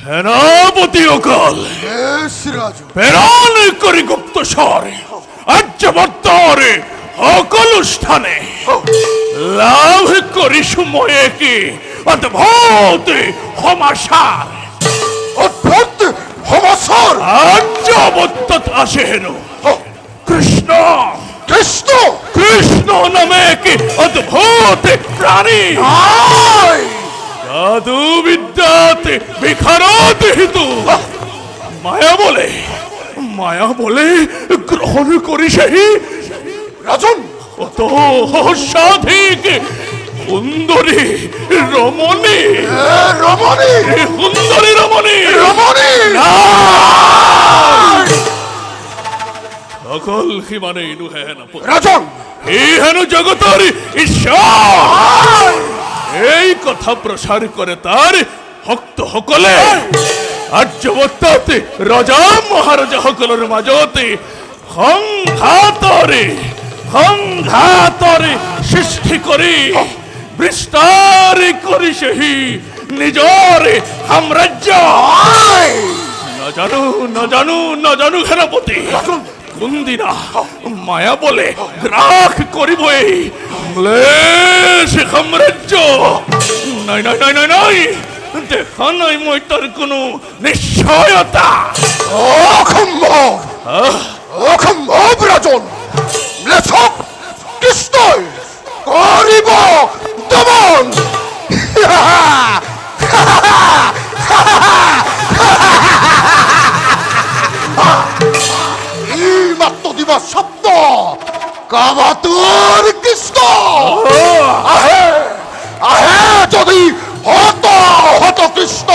সেনাপতি অকাল প্রেরণ করি গুপ্ত স্বরে আর্যবর্তরে অকল স্থানে লাভ করি সময়ে কি অদ্ভুত সমাচার অদ্ভুত সমাচার আর্যবর্ত আসে হেন কৃষ্ণ কৃষ্ণ কৃষ্ণ নামে কি অদ্ভুত প্রাণী আয় জাদু বিদ্যাতে বিখারত হেতু মায়া বলে গ্রহণ করি সেই রাজন অত সাধিক সুন্দরী রমণী রমণী সুন্দরী রমণী রমণী সকল হিমানে ইনু হেন রাজন এই হেন জগতর ঈশ্বর এই কথা প্রসার করে তার ভক্ত সকলে আর্যবর্তাতে রাজা মহারাজা সকলের মাজতে সংঘাতরে সৃষ্টি করি বিস্তার করি সেই নিজর সাম্রাজ্য না জানু সেনাপতি কোনদিনা মায়া বলে গ্রাস করিবই ম্লেচ্ছ সাম্রাজ্য নাই নাই নাই নাই নাই দেখা নাই মই তার কোনো নিশ্চয়তা অসম্ভব রাজন ম্লেচ্ছ কৃষ্ণ করিব দমন এই মাত্র দিবস শব্দ কামাতুর কৃষ্ণ আহে আহে যদি হত কৃষ্ণ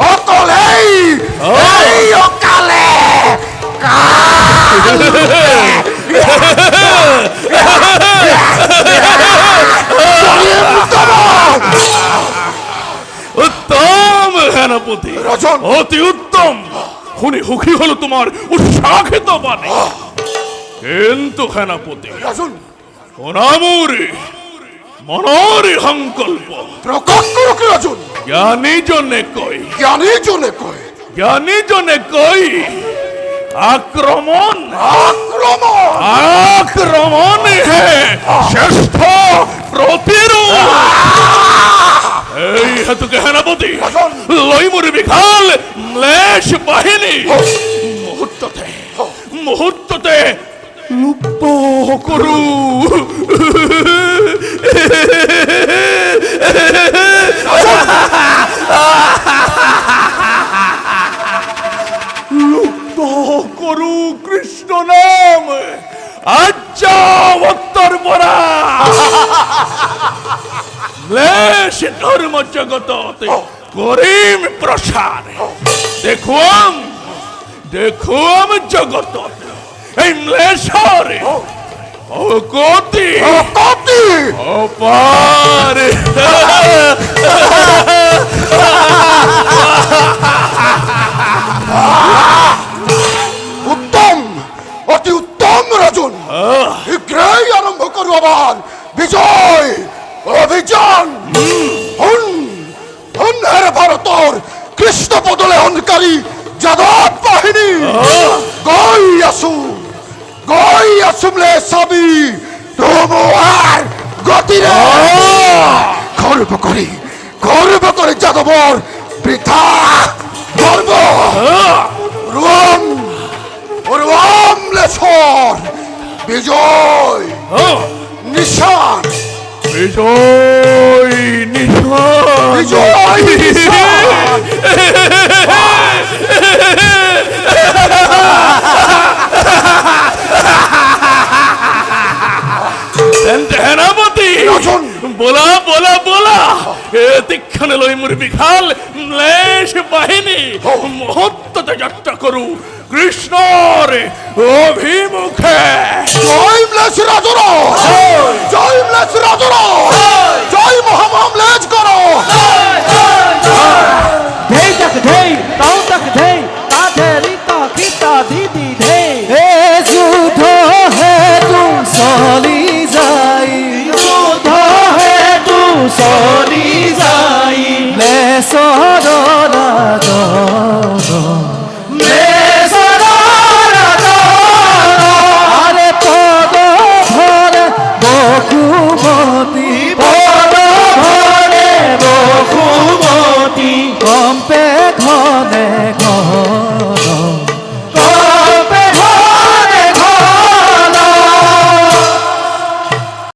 অকলেই এই অকালে উত্তম সেনাপতি রাজন অতি উত্তম শুনি সুখী হলো তোমার উৎসাহিত বাণী কিন্তু সেনাপতি রাজন সোনামুরি মনরে সংকল্প প্রকাশ করো কি রাজন জ্ঞানী জনে কই আক্রমণ হে শ্রেষ্ঠ প্রতিরোধ এই হেতুকে সেনাপতি লইমুরি বিশাল ম্লেচ্ছ বাহিনী মুহূর্ততে লুপ্ত কৰো কৃষ্ণ নাম আর্যবর্তর পৰা ম্লেচ্ছ ধর্ম জগততে করিম প্রসার দেখুয়াম জগত এই ম্লেচ্ছরে অকতি অপার উত্তম অতি উত্তম রাজন শীঘ্রই আরম্ভ করো আবার বিজয় অভিযান হন হের ভারতর কৃষ্ণ পদলে হনকারী যাদব বাহিনী গৈ আছো ম্লেচ্ছাবি তোমার গতিরে গর্ব করে যাদবর বৃথা গর্ব রুম ম্লেচ্ছর বিজয় নিশান বিজয় সেনাপতি বলা তীক্ষণে লইমুর বিশাল ম্লেচ্ছ বাহিনী মুহূর্ততে যাত্রা করু কৃষ্ণর অভিমুখে জয় ম্লেচ্ছ রাজন জয় মহামলেজ করো ধেই তক ধেই তাও তক ধেই তা ধেরি তা কি তা দিদি ধেই হে যুদ্ধ হে তু চলি যাই যুদ্ধ হে তু চলি যাই সররা মে